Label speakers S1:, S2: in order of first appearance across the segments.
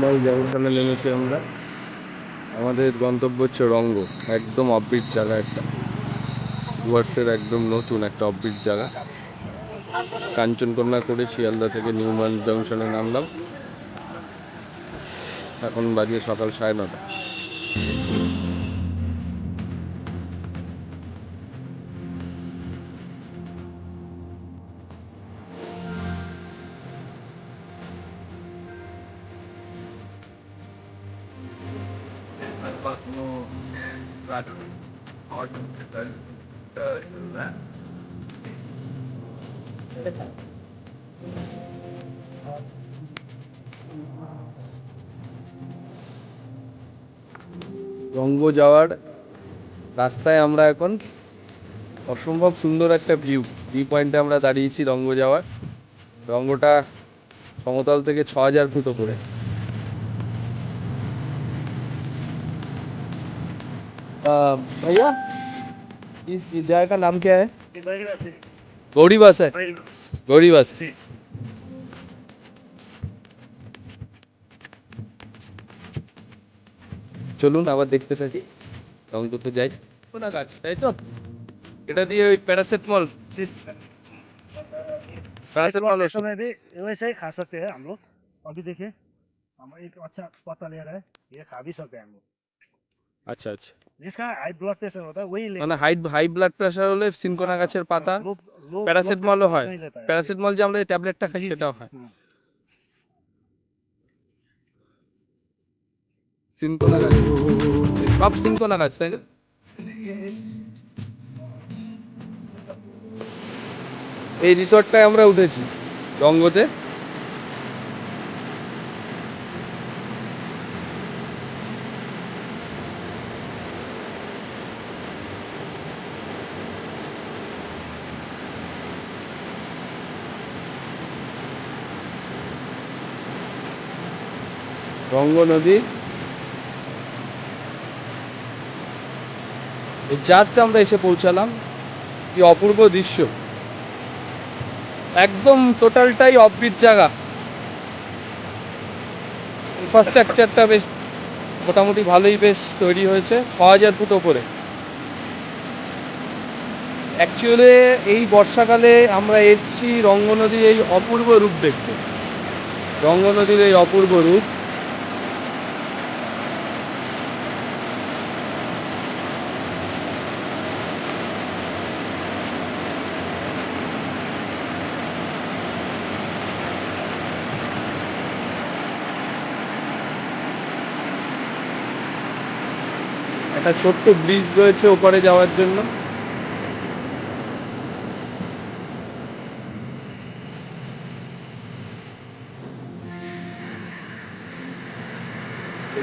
S1: নির্মল জংশনে নেমেছি আমরা। আমাদের গন্তব্য হচ্ছে রঙ্গ, একদম অফবিট জায়গা একটা, ডুয়ার্সের একদম নতুন একটা অফবিট জায়গা। কাঞ্চনকন্যা করে শিয়ালদা থেকে নির্মল জংশনে নামলাম। এখন বাজে সকাল 9:30। রঙ্গ যাওয়ার রাস্তায় আমরা এখন অসম্ভব সুন্দর একটা ভিউ পয়েন্টে আমরা দাঁড়িয়েছি। রঙ্গ যাওয়ার, রঙ্গটা সমতল থেকে 6000 ফুট উপরে। भैया इस जगह का नाम क्या है? गौड़ी बस है। गौड़ी बस। চলুন আবার দেখতে থাকি। রংপুরে যাই। কোন গাছ, তাই তো? এটা দিয়ে ওই প্যারাসিটামল
S2: समय भी वैसे ही खा सकते हैं हम लोग। अभी देखिए हम एक अच्छा पत्ता ले रहा है, ये खा भी सकते हैं हम लोग।
S1: আচ্ছা আচ্ছা,
S2: जिसका हाई ब्लड प्रेशर होता है वही
S1: মানে
S2: लेना है।
S1: হাই ব্লাড প্রেশার হলে সিনকোনা গাছের পাতা,
S2: लो लो ब्लड
S1: প্যারাসিটামলও
S2: प्रेशर
S1: হয়।
S2: नहीं लेता है ये।
S1: প্যারাসিটামল যে আমরা এই ট্যাবলেটটা খাই
S2: जी जी
S1: সেটাও
S2: जी
S1: হয়। সিনকোনা গাছ, সব সিনকোনা গাছ, তাই না? এই রিসর্টটায় আমরা উঠেছি রঙ্গতে। রঙ্গ নদী, জাস্ট আমরা এসে পৌঁছালাম। কি অপূর্ব দৃশ্য, একদম টোটালটাই অফবিট জায়গা। ইনফ্রাস্ট্রাকচারটা বেশ মোটামুটি ভালোই বেশ তৈরি হয়েছে 6000 ফুট ওপরে। অ্যাকচুয়ালি এই বর্ষাকালে আমরা এসছি রঙ্গ নদীর এই অপূর্ব রূপ দেখতে। রঙ্গ নদীর এই অপূর্ব রূপ। একটা ছোট্ট ব্রিজ রয়েছে ওপারে যাওয়ার জন্য।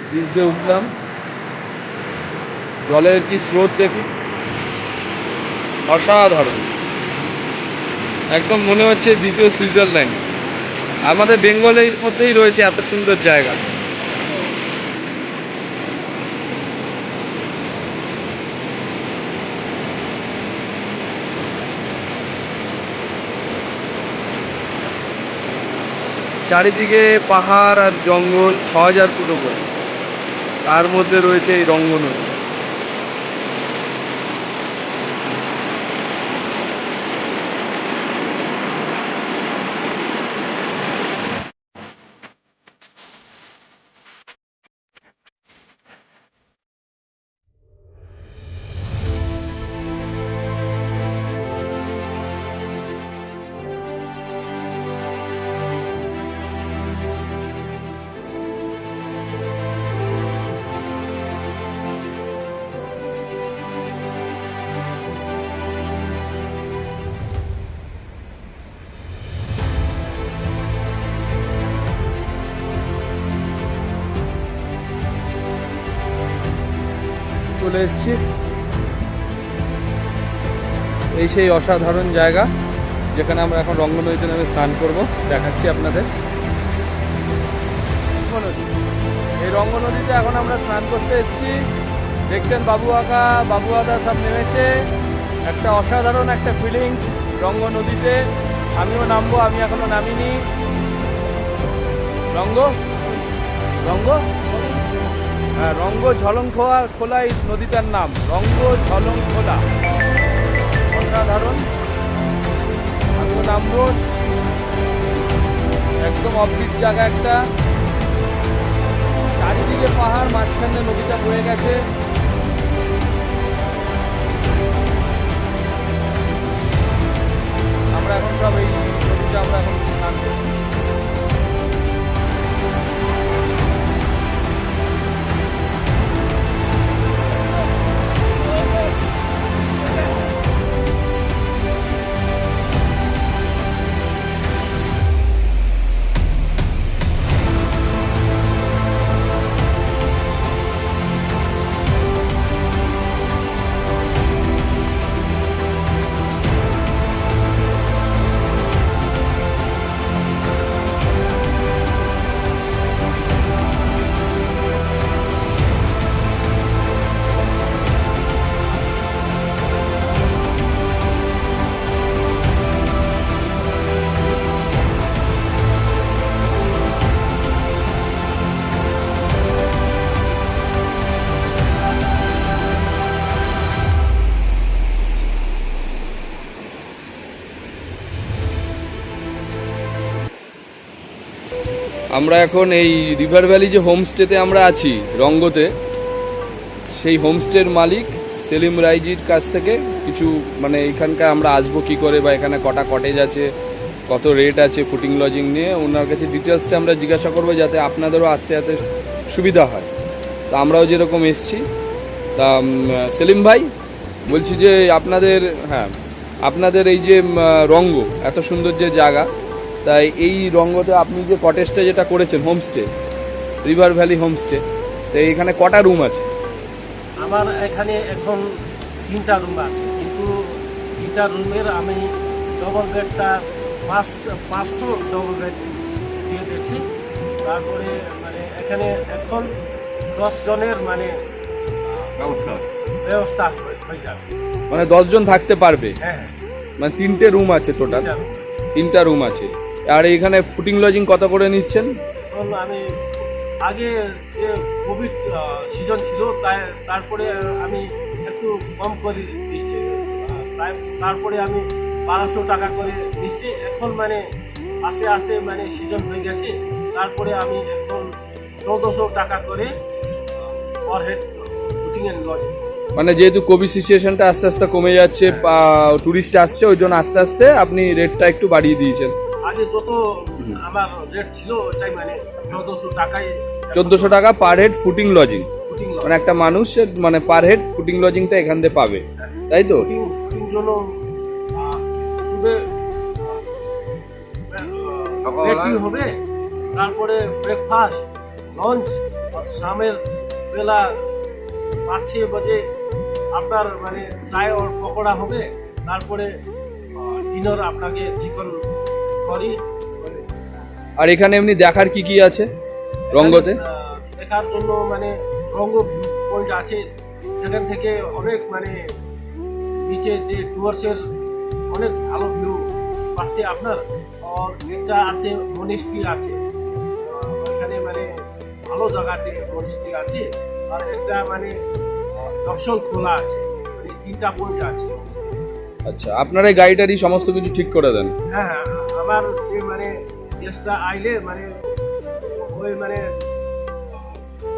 S1: ব্রিজ দিয়ে উঠলাম, জলের কি স্রোত দেখি, অসাধারণ। একদম মনে হচ্ছে দ্বিতীয় সুইজারল্যান্ড। আমাদের বেঙ্গলের মধ্যেই রয়েছে এত সুন্দর জায়গা। চারিদিকে পাহাড় আর জঙ্গল, 6000 ফুট উপরে, তার মধ্যে রয়েছে এই রঙ্গ নদী। চলে এসছি, এই সেই অসাধারণ জায়গা যেখানে আমরা এখন রঙ্গ নদীতে নেমে স্নান করব। দেখাচ্ছি আপনাদের এই রঙ্গ নদীতে এখন আমরা স্নান করতে এসেছি। দেখছেন বাবু আদা সব নেমেছে। একটা অসাধারণ একটা ফিলিংস রঙ্গ নদীতে। আমিও নামবো, আমি এখনো নামিনি। রঙ্গ রঙ্গ, হ্যাঁ রঙ্গ ঝলং খোলা এই নদীটার নাম, রঙ্গ ঝলং খোলা। অসাধারণ। আমি নামবো, একদম অফবিট জায়গা একটা, চারিদিকে পাহাড়, মাঝখানে নদীটা বয়ে গেছে। আমরা এখন সব এই নদীটা আমরা এখন স্নান করবো। আমরা এখন এই রিভার ভ্যালি যে হোমস্টেতে আমরা আছি রঙ্গতে, সেই হোমস্টের মালিক সেলিম রাইজির কাছ থেকে কিছু মানে এখানকার আমরা আসবো কী করে বা এখানে কটা কটেজ আছে, কত রেট আছে ফুটিং লজিং নিয়ে ওনার কাছে ডিটেলসটা আমরা জিজ্ঞাসা করবো, যাতে আপনাদেরও আসতে আসতে সুবিধা হয়। তা আমরাও যেরকম এসছি। তা সেলিম ভাই বলছি যে আপনাদের এই যে রঙ্গ এত সুন্দর যে জায়গা, তাই এই রঙ্গতে আপনি যে কটেজটা যেটা করেছেন হোমস্টে, রিভার ভ্যালি হোমস্টে, তো এখানে কটা রুম আছে?
S3: আমার এখানে এখন 3টা রুম আছে, কিন্তু 3টা রুমের আমি ডবল বেডটা পাঁচটা ডবল বেড দিয়ে দিচ্ছি। তারপরে মানে এখানে এখন 10 জনের মানে ব্যবস্থা হয়ে যাবে,
S1: মানে 10 জন থাকতে পারবে।
S3: হ্যাঁ,
S1: মানে 3টে রুম আছে টোটাল, 3টা রুম আছে। আর এখানে ফুটিং লজিং কত করে নিচ্ছেন?
S3: এখন আমি আগে যে কোভিড সিজন ছিল তারপরে আমি একটু কম করে দিচ্ছি, তারপরে আমি 1200 টাকা করে নিচ্ছি। এখন মানে আস্তে আস্তে মানে সিজন হয়ে গেছে, তারপরে আমি এখন 1400 টাকা করে per head fooding and lodging.
S1: মানে যেহেতু কোভিড সিচুয়েশনটা আস্তে আস্তে কমে যাচ্ছে, টুরিস্ট আসছে, ওই জন্য আস্তে আস্তে আপনি রেটটা একটু বাড়িয়ে দিয়েছেন।
S3: আগে যত আমার রেট ছিল ওইটাই মানে 1400 টাকায়
S1: 1400 টাকা per head fooding lodging,
S3: fooding
S1: মানে একটা মানুষের মানে পার হেড ফুটিং লজিংটা এখান থেকে পাবে, তাই তো?
S3: ফুটিং জন্য শুধু রেডি হবে, তারপরে ব্রেকফাস্ট, লঞ্চ, শামের বেলা 5-6 বাজে আপনার মানে চায় আর পকোড়া হবে, তারপরে ডিনার আপনাকে চিকেন করি।
S1: আর এখানে এমনি দেখার কি কি আছে রঙ্গতে?
S3: দেখার জন্য মানে রঙ্গ পয়েন্ট আছে, সেখান থেকে অনেক মানে নিচে যে ডুয়ার্সের অনেক ভালো ভিউ পাচ্ছে আপনার। আর একটা আছে মনিস্ট্রি আছে, ওখানে মানে ভালো জায়গাতে মনিস্ট্রি আছে। আর একটা মানে দর্শন খোলা আছে, মানে 3টা পয়েন্ট আছে।
S1: আচ্ছা, আপনারা এই গাড়িটারই সমস্ত কিছু ঠিক করে দেন?
S3: হ্যাঁ, আমার যে মানে গেস্টটা আইলে মানে ওই মানে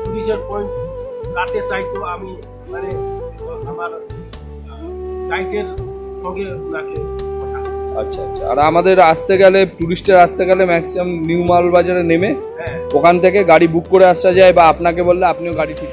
S3: পুলিশের পয়েন্ট কাটতে চাইতো, আমি মানে আমার গাইডের সঙ্গে ওনাকে পাঠাচ্ছি।
S1: আচ্ছা আচ্ছা। আর আমাদের আসতে গেলে, টুরিস্টের আসতে গেলে ম্যাক্সিমাম নিউ মাল বাজারে নেমে
S3: হ্যাঁ,
S1: ওখান থেকে গাড়ি বুক করে আসা যায়, বা আপনাকে বললে আপনিও গাড়ি ঠিক